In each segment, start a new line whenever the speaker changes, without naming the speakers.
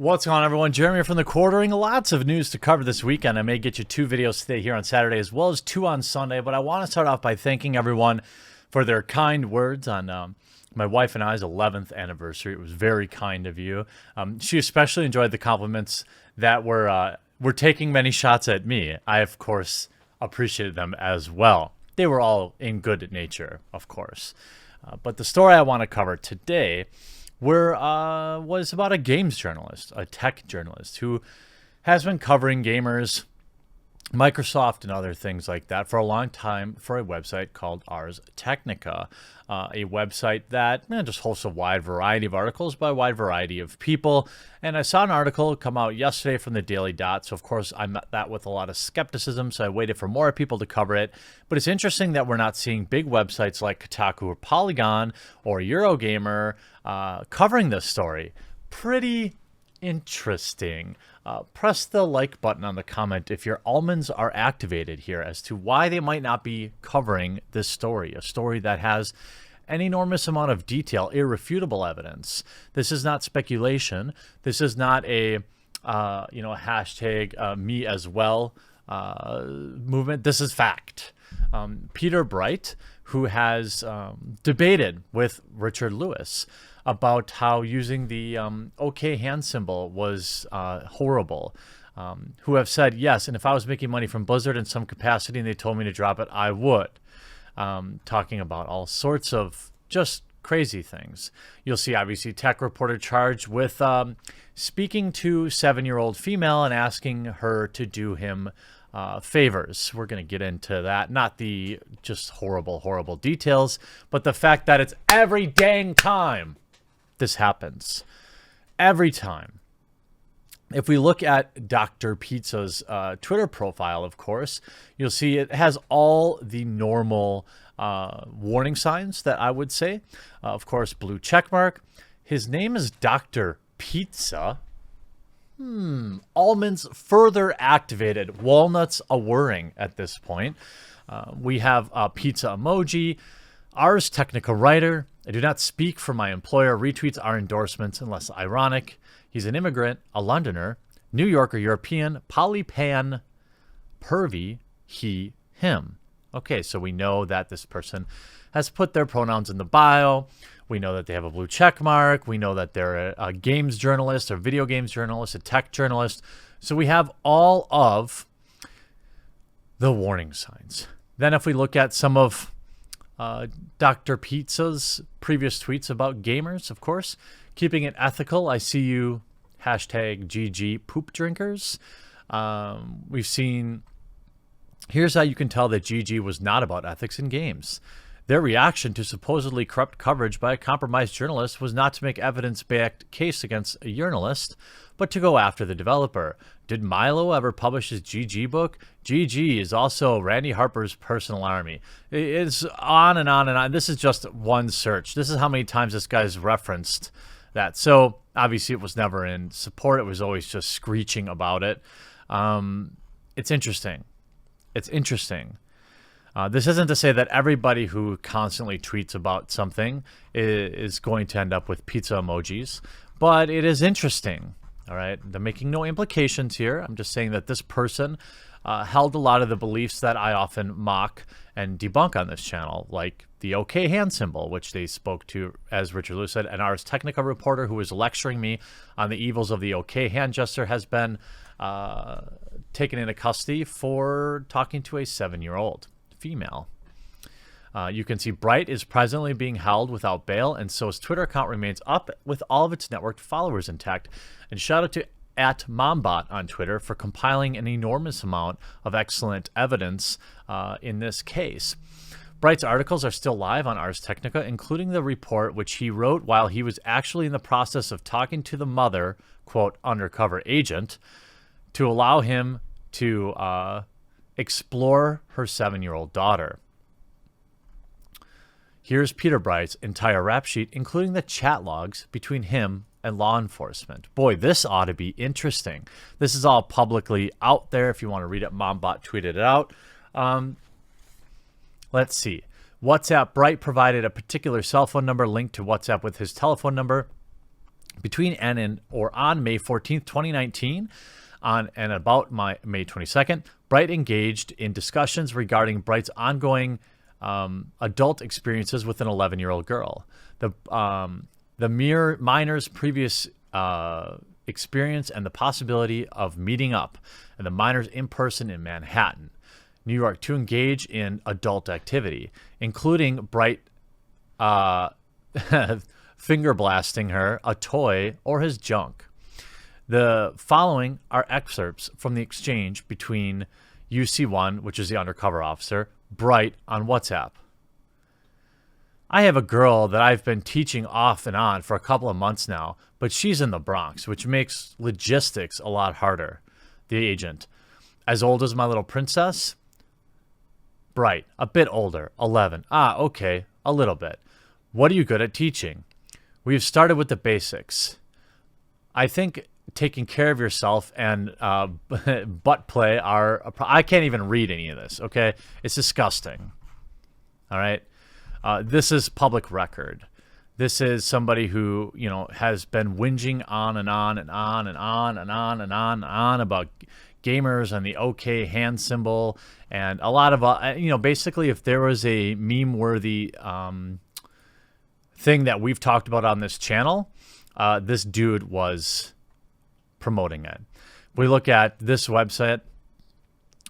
What's going on, everyone? Jeremy from the Quartering. Lots of news to cover this weekend. I may get you 2 videos today here on Saturday as well as 2 on Sunday, but I want to start off by thanking everyone for their kind words on my wife and I's 11th anniversary. It was very kind of you. She especially enjoyed the compliments that were taking many shots at me. I, of course, appreciated them as well. They were all in good nature, of course. But the story I want to cover today was about a games journalist, a tech journalist who has been covering gamers, Microsoft, and other things like that for a long time for a website called Ars Technica, a website that just hosts a wide variety of articles by a wide variety of people. And I saw an article come out yesterday from the Daily Dot, so of course I met that with a lot of skepticism, so I waited for more people to cover it. But it's interesting that we're not seeing big websites like Kotaku or Polygon or Eurogamer covering this story. Pretty interesting. Press the like button on the comment if your almonds are activated here as to why they might not be covering this story, a story that has an enormous amount of detail, irrefutable evidence. This is not speculation. This is not a hashtag me as well movement. This is fact. Peter Bright, who has debated with Richard Lewis about how using the OK hand symbol was horrible, who have said, yes, and if I was making money from Blizzard in some capacity and they told me to drop it, I would. Talking about all sorts of just crazy things. You'll see, obviously, tech reporter charged with speaking to 7-year-old female and asking her to do him favors. We're going to get into that. Not the just horrible, horrible details, but the fact that it's every dang time this happens. Every time. If we look at Dr. Pizza's Twitter profile, of course, you'll see it has all the normal warning signs that I would say. Of course, blue checkmark. His name is Dr. Pizza. Almonds further activated. Walnuts a whirring at this point. We have a pizza emoji. Ars Technica writer. I do not speak for my employer. Retweets our endorsements unless ironic. He's an immigrant, a Londoner, New Yorker, European, polypan, pervy, he, him. Okay, so we know that this person has put their pronouns in the bio. We know that they have a blue check mark. We know that they're a games journalist, a video games journalist, a tech journalist. So we have all of the warning signs. Then if we look at some of Dr. Pizza's previous tweets about gamers, of course, keeping it ethical. I see you, hashtag GG poop drinkers. We've seen, here's how you can tell that GG was not about ethics in games. Their reaction to supposedly corrupt coverage by a compromised journalist was not to make evidence-backed case against a journalist, but to go after the developer. Did Milo ever publish his GG book? GG is also Randy Harper's personal army. It's on and on and on. This is just one search. This is how many times this guy's referenced that. So obviously it was never in support. It was always just screeching about it. It's interesting. It's interesting. This isn't to say that everybody who constantly tweets about something is going to end up with pizza emojis, but it is interesting. All right, I'm making no implications here. I'm just saying that this person held a lot of the beliefs that I often mock and debunk on this channel, like the OK hand symbol, which they spoke to, as Richard Lewis said, an Ars Technica reporter who was lecturing me on the evils of the OK hand gesture has been taken into custody for talking to a 7-year-old female. You can see Bright is presently being held without bail, and so his Twitter account remains up with all of its networked followers intact. And shout out to @Mombot on Twitter for compiling an enormous amount of excellent evidence in this case. Bright's articles are still live on Ars Technica, including the report which he wrote while he was actually in the process of talking to the mother, quote, undercover agent, to allow him to explore her 7-year-old daughter. Here's Peter Bright's entire rap sheet, including the chat logs between him and law enforcement. Boy, this ought to be interesting. This is all publicly out there. If you want to read it, Mombot tweeted it out. Let's see. WhatsApp. Bright provided a particular cell phone number linked to WhatsApp with his telephone number. Between and or on May 14th, 2019, on and about May 22nd, Bright engaged in discussions regarding Bright's ongoing adult experiences with an 11-year-old girl. The minor's previous experience and the possibility of meeting up and the minors in person in Manhattan, New York, to engage in adult activity, including Bright finger blasting her, a toy, or his junk. The following are excerpts from the exchange between UC1, which is the undercover officer, Bright on WhatsApp. I have a girl that I've been teaching off and on for a couple of months now, but she's in the Bronx, which makes logistics a lot harder. The agent. As old as my little princess? Bright. A bit older. 11. Ah, okay. A little bit. What are you good at teaching? We've started with the basics. I think taking care of yourself and butt play are... I can't even read any of this, okay? It's disgusting. All right? This is public record. This is somebody who, has been whinging on and on and on and on and on and on and on about gamers and the OK hand symbol and a lot of, basically if there was a meme-worthy thing that we've talked about on this channel, this dude was promoting it. We look at this website.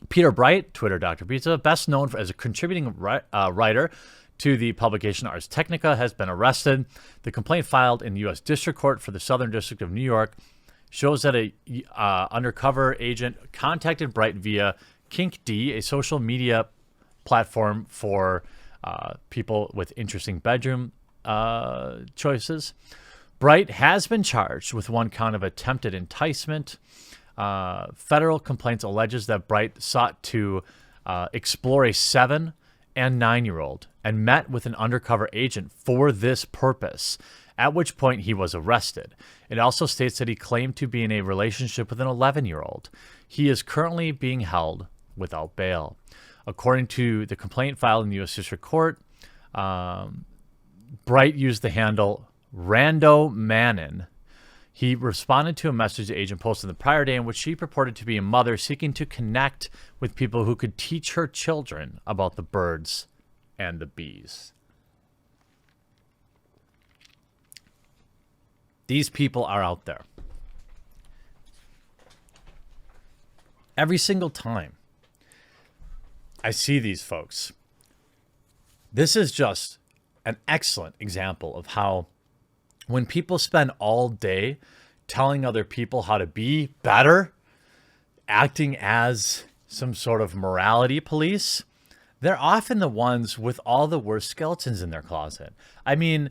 Peter Bright, Twitter Dr. Pizza, best known as a contributing writer to the publication Ars Technica, has been arrested. The complaint filed in the U.S. District Court for the Southern District of New York shows that a undercover agent contacted Bright via KinkD, a social media platform for people with interesting bedroom choices. Bright has been charged with one count of attempted enticement. Federal complaints alleges that Bright sought to explore a 7- and 9-year-old and met with an undercover agent for this purpose, at which point he was arrested. It also states that he claimed to be in a relationship with an 11-year-old. He is currently being held without bail. According to the complaint filed in the U.S. District Court, Bright used the handle Rando Manon. He responded to a message the agent posted the prior day in which she purported to be a mother seeking to connect with people who could teach her children about the birds and the bees. These people are out there. Every single time I see these folks, this is just an excellent example of how when people spend all day telling other people how to be better, acting as some sort of morality police, they're often the ones with all the worst skeletons in their closet. I mean,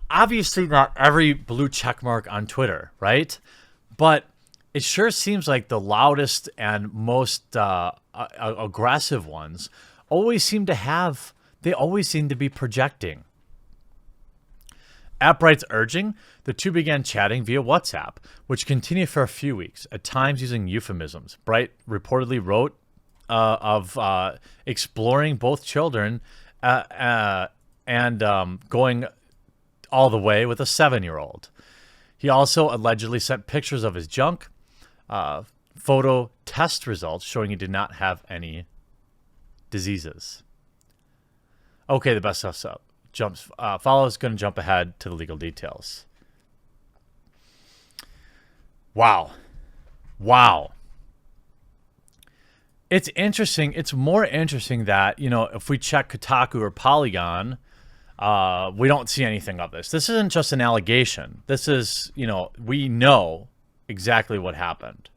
obviously not every blue check mark on Twitter, right? But it sure seems like the loudest and most aggressive ones always seem to be projecting. At Bright's urging, the two began chatting via WhatsApp, which continued for a few weeks, at times using euphemisms. Bright reportedly wrote of exploring both children and going all the way with a 7-year-old. He also allegedly sent pictures of his junk, photo test results showing he did not have any diseases. Okay, the best stuff's up. Follows going to jump ahead to the legal details. Wow. It's interesting. It's more interesting that, if we check Kotaku or Polygon, we don't see anything of this. This isn't just an allegation. This is, we know exactly what happened.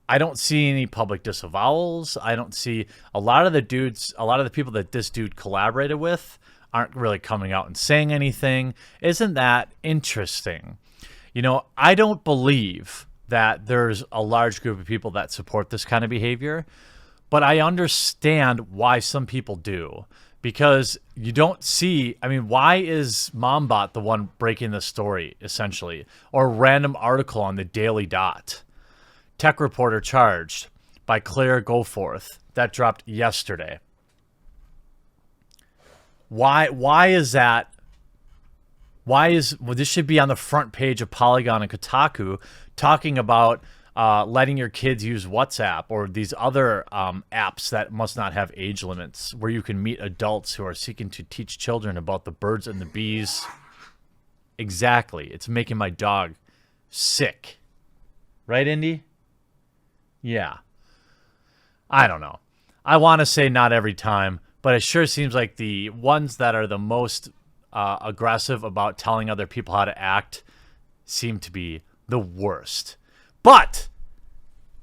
I don't see any public disavowals. I don't see a lot of the people that this dude collaborated with aren't really coming out and saying anything. Isn't that interesting? I don't believe that there's a large group of people that support this kind of behavior, but I understand why some people do. Because you don't see, why is MomBot the one breaking the story, essentially? Or a random article on the Daily Dot? Tech reporter charged by Claire Goforth. That dropped yesterday. Why is that Well, this should be on the front page of Polygon and Kotaku, talking about letting your kids use WhatsApp or these other apps that must not have age limits, where you can meet adults who are seeking to teach children about the birds and the bees. Exactly. It's making my dog sick. Right, Indy? Yeah. I don't know. I want to say not every time, but it sure seems like the ones that are the most aggressive about telling other people how to act seem to be the worst. But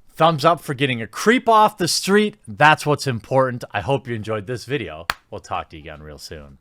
thumbs up for getting a creep off the street. That's what's important. I hope you enjoyed this video. We'll talk to you again real soon.